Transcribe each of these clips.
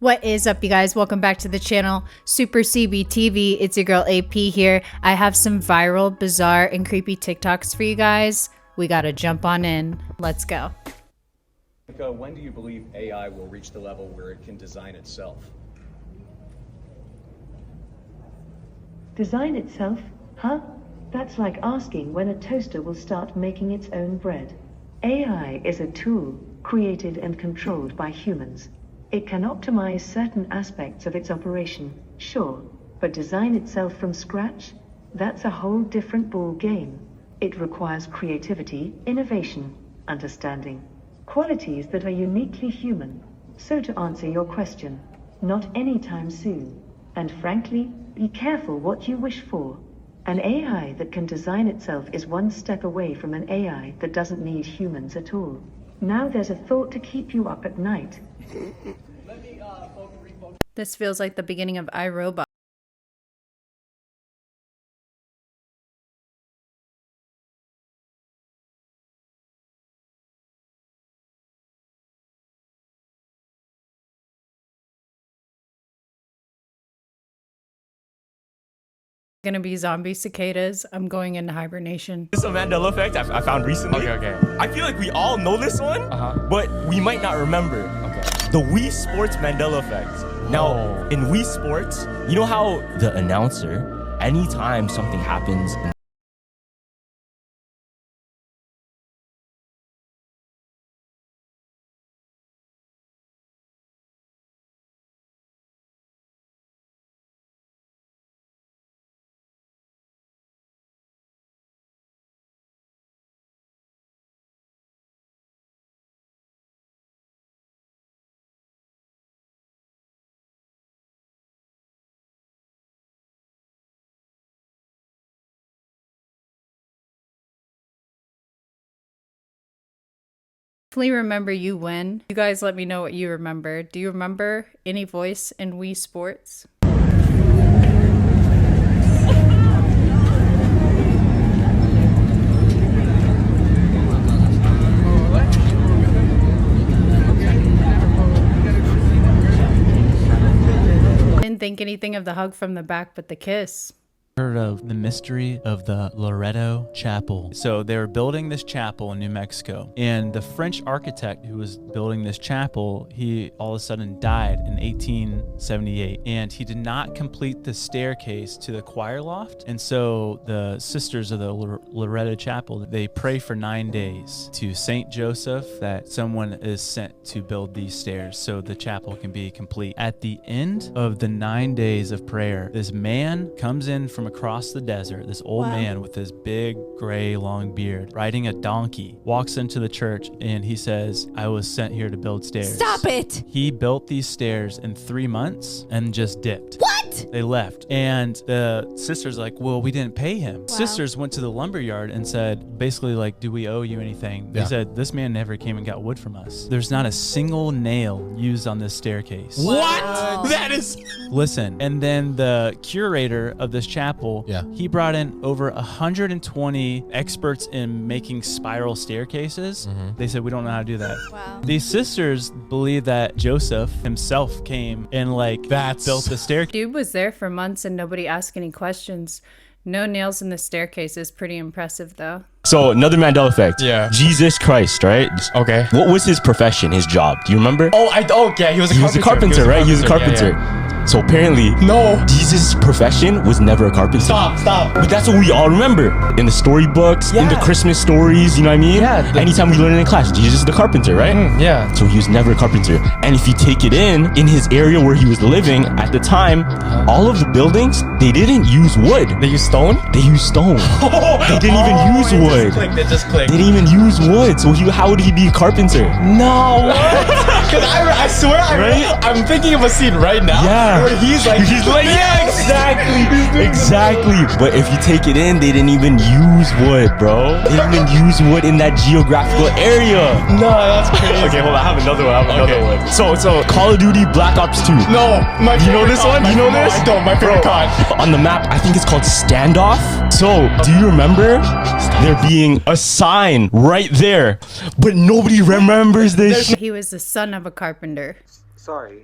What is up, you guys? Welcome back to the channel, Super CBTV. It's your girl AP here. I have some viral, bizarre, and creepy TikToks for you guys. We gotta jump on in. Let's go. When do you believe AI will reach the level where it can design itself? Design itself? Huh? That's like asking when a toaster will start making its own bread. AI is a tool, created and controlled by humans. It can optimize certain aspects of its operation, sure, but design itself from scratch? That's a whole different ball game. It requires creativity, innovation, understanding, qualities that are uniquely human. So to answer your question, not anytime soon. And frankly, be careful what you wish for. An AI that can design itself is one step away from an AI that doesn't need humans at all. Now there's a thought to keep you up at night. This feels like the beginning of iRobot. Gonna be zombie cicadas. I'm going into hibernation. This is a Mandela effect I found recently. Okay. I feel like we all know this one, but we might not remember. Okay. The Wii Sports Mandela effect. Now, in Wii Sports, you know how the announcer, anytime something happens in Definitely remember you win. You guys let me know what you remember. Do you remember any voice in Wii Sports? Didn't think anything of the hug from the back, but the kiss. Heard of the mystery of the Loreto Chapel. So they were building this chapel in New Mexico, and the French architect who was building this chapel, he all of a sudden died in 1878, and he did not complete the staircase to the choir loft. And so the sisters of the Loreto Chapel, they pray for 9 days to Saint Joseph that someone is sent to build these stairs so the chapel can be complete. At the end of the 9 days of prayer, this man comes in from across the desert, this old man with his big gray long beard, riding a donkey, walks into the church, and he says, I was sent here to build stairs. Stop it! He built these stairs in 3 months and just dipped. What? They left. And the sisters like, well, we didn't pay him. Sisters went to the lumber yard and said, basically like, do we owe you anything? They said, this man never came and got wood from us. There's not a single nail used on this staircase. Wow. That is... Listen, and then the curator of this chapel, he brought in over 120 experts in making spiral staircases. They said, we don't know how to do that. Wow. These sisters believe that Joseph himself came and like built the staircase. Dude was there for months and nobody asked any questions. No nails in the staircase is pretty impressive though. So another Mandela effect. Yeah. Jesus Christ, right? Okay. What was his profession, his job? Do you remember? Yeah, he was a carpenter. He was a carpenter, right? He was a carpenter. Yeah. So apparently, No. Jesus' profession was never a carpenter. Stop. But that's what we all remember. In the storybooks, in the Christmas stories, you know what I mean? Yeah. Anytime we learn it in class, Jesus is the carpenter, right? Yeah. So he was never a carpenter. And if you take it in his area where he was living at the time, all of the buildings, they didn't use wood. They use stone? They used stone. They didn't even use wood. It just clicked. They didn't even use wood. So how would he be a carpenter? No. Because I swear, I'm thinking of a scene right now. Yeah. Where he's like, yeah, exactly. But if you take it in, they didn't even use wood, bro. They didn't even use wood in that geographical area. No, that's crazy. Okay, hold on. I have another one. So Call of Duty Black Ops 2. No, my Do you know this one? Do you know this? I don't. My favorite COD. On the map, I think it's called Standoff. So, do you remember there being a sign right there, but nobody remembers this shit? He was the son of a carpenter. Sorry,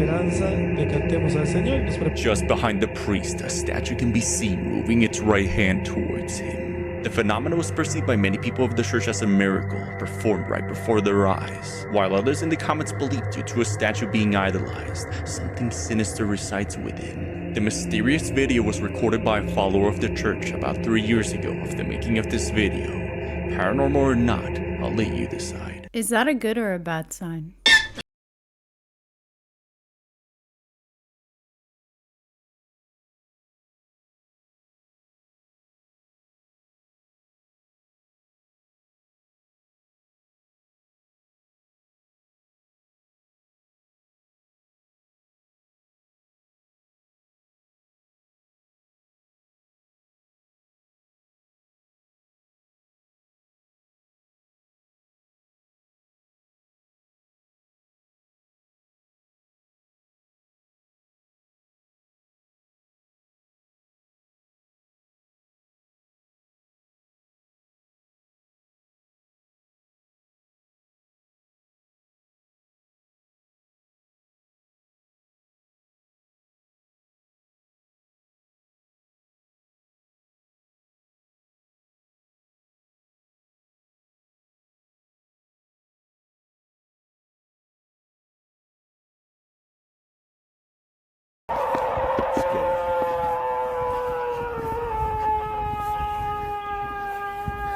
esperanza, le cantemos al Señor y nos preparemos. Just behind the priest, a statue can be seen moving its right hand towards him. The phenomenon was perceived by many people of the church as a miracle, performed right before their eyes, while others in the comments believed due to a statue being idolized, something sinister resides within. The mysterious video was recorded by a follower of the church about 3 years ago of the making of this video. Paranormal or not, I'll let you decide. Is that a good or a bad sign?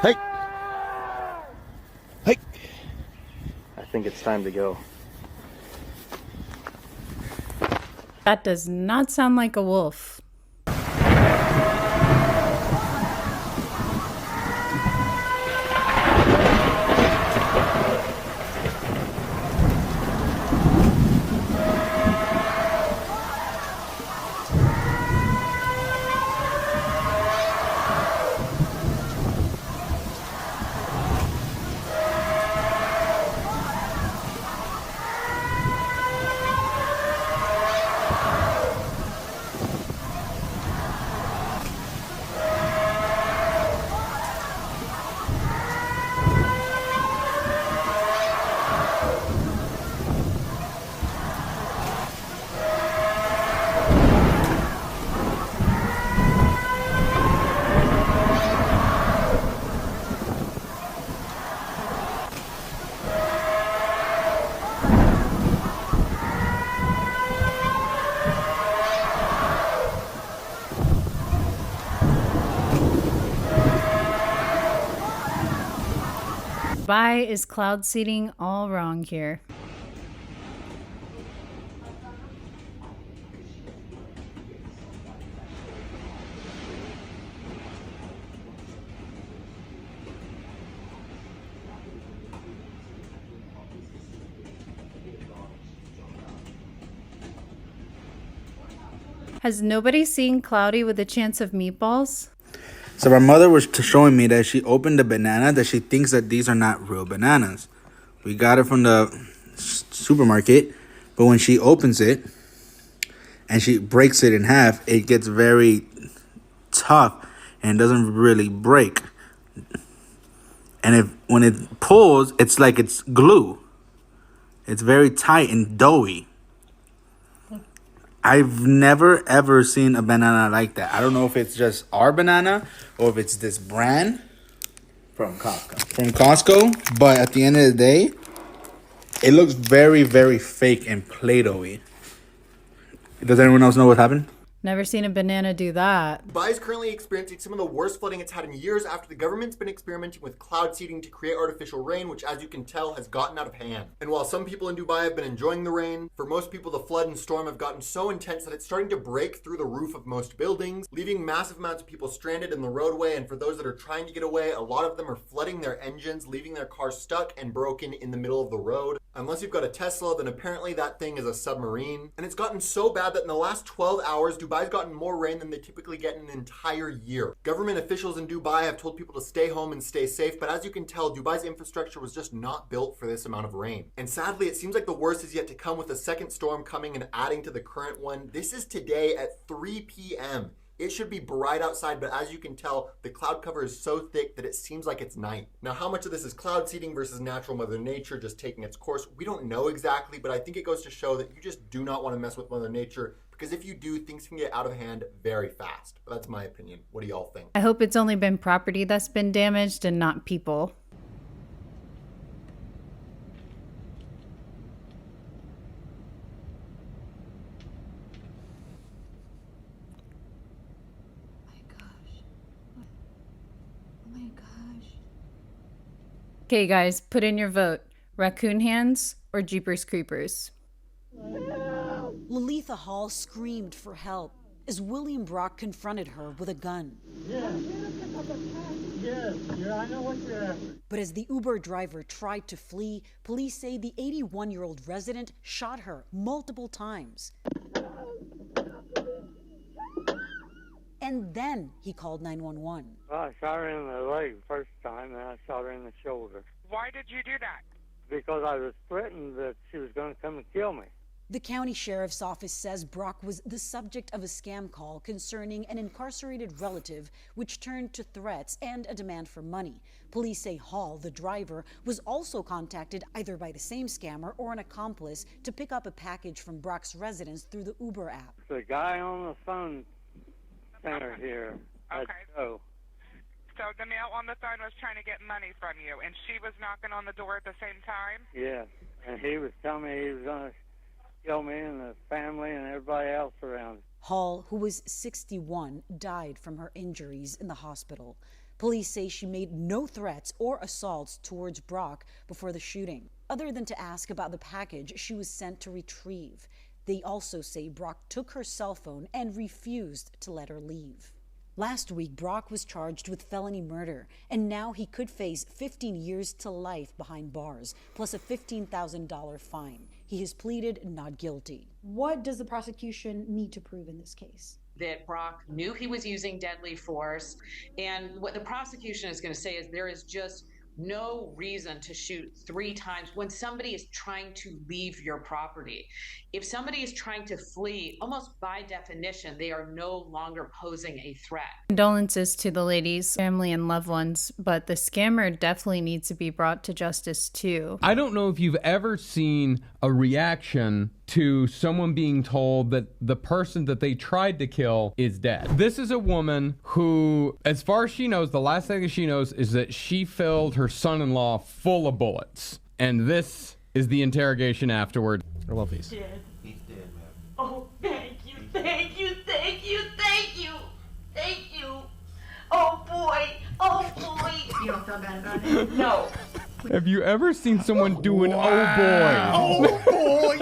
Hey! Hey! I think it's time to go. That does not sound like a wolf. Dubai is cloud seeding all wrong here. Has nobody seen Cloudy with a Chance of Meatballs? So my mother was showing me that she opened a banana that she thinks that these are not real bananas. We got it from the supermarket, but when she opens it and she breaks it in half, it gets very tough and doesn't really break. And when it pulls, it's like it's glue. It's very tight and doughy. I've never ever seen a banana like that. I don't know if it's just our banana or if it's this brand From Costco. from Costco. But at the end of the day, it looks very, very fake and Play-Doh-y. Does anyone else know what happened? Never seen a banana do that. Dubai is currently experiencing some of the worst flooding it's had in years after the government's been experimenting with cloud seeding to create artificial rain, which, as you can tell, has gotten out of hand. And while some people in Dubai have been enjoying the rain, for most people the flood and storm have gotten so intense that it's starting to break through the roof of most buildings, leaving massive amounts of people stranded in the roadway. And for those that are trying to get away, a lot of them are flooding their engines, leaving their cars stuck and broken in the middle of the road. Unless you've got a Tesla, then apparently that thing is a submarine. And it's gotten so bad that in the last 12 hours, Dubai's gotten more rain than they typically get in an entire year. Government officials in Dubai have told people to stay home and stay safe, but as you can tell, Dubai's infrastructure was just not built for this amount of rain. And sadly, it seems like the worst is yet to come, with a second storm coming and adding to the current one. This is today at 3 p.m. It should be bright outside, but as you can tell, the cloud cover is so thick that it seems like it's night. Now, how much of this is cloud seeding versus natural Mother Nature just taking its course? We don't know exactly, but I think it goes to show that you just do not want to mess with Mother Nature, because if you do, things can get out of hand very fast. But that's my opinion. What do y'all think? I hope it's only been property that's been damaged and not people. Okay, guys, put in your vote. Raccoon Hands or Jeepers Creepers? Lalitha Hall screamed for help as William Brock confronted her with a gun. Yes, I know what you're after. But as the Uber driver tried to flee, police say the 81-year-old resident shot her multiple times. And then he called 911. Well, I shot her in the leg first time, and I shot her in the shoulder. Why did you do that? Because I was threatened that she was going to come and kill me. The county sheriff's office says Brock was the subject of a scam call concerning an incarcerated relative, which turned to threats and a demand for money. Police say Hall, the driver, was also contacted either by the same scammer or an accomplice to pick up a package from Brock's residence through the Uber app. The guy on the phone center here. Okay. So the male on the phone was trying to get money from you, and she was knocking on the door at the same time? Yes, and he was telling me he was going to kill me and the family and everybody else around. Hall, who was 61, died from her injuries in the hospital. Police say she made no threats or assaults towards Brock before the shooting, other than to ask about the package she was sent to retrieve. They also say Brock took her cell phone and refused to let her leave. Last week, Brock was charged with felony murder, and now he could face 15 years to life behind bars, plus a $15,000 fine. He has pleaded not guilty. What does the prosecution need to prove in this case? That Brock knew he was using deadly force, and what the prosecution is going to say is there is just no reason to shoot 3 times when somebody is trying to leave your property. If somebody is trying to flee, almost by definition, they are no longer posing a threat. Condolences to the lady's family and loved ones, but the scammer definitely needs to be brought to justice too. I don't know if you've ever seen a reaction to someone being told that the person that they tried to kill is dead. This is a woman who, as far as she knows, the last thing that she knows is that she filled her son-in-law full of bullets. And this is the interrogation afterward. I love these. He's dead, man. Oh, thank you, thank you, thank you, thank you, thank you. Oh boy, oh boy. You don't feel bad about it? No. Have you ever seen someone do an oh boy? Oh boy!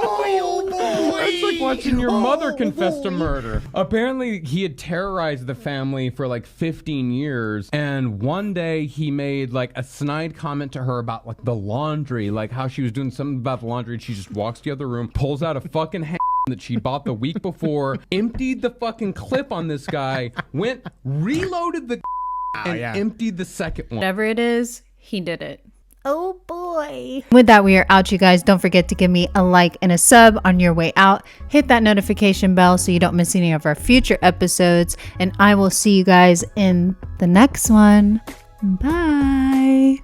Oh boy! It's like watching your mother confess to murder. Apparently, he had terrorized the family for like 15 years, and one day he made like a snide comment to her about like the laundry, like how she was doing something about the laundry, and she just walks to the other room, pulls out a fucking that she bought the week before, emptied the fucking clip on this guy, went, reloaded the and emptied the second one. Whatever it is, he did it. Oh boy. With that, we are out, you guys. Don't forget to give me a like and a sub on your way out. Hit that notification bell so you don't miss any of our future episodes. And I will see you guys in the next one. Bye.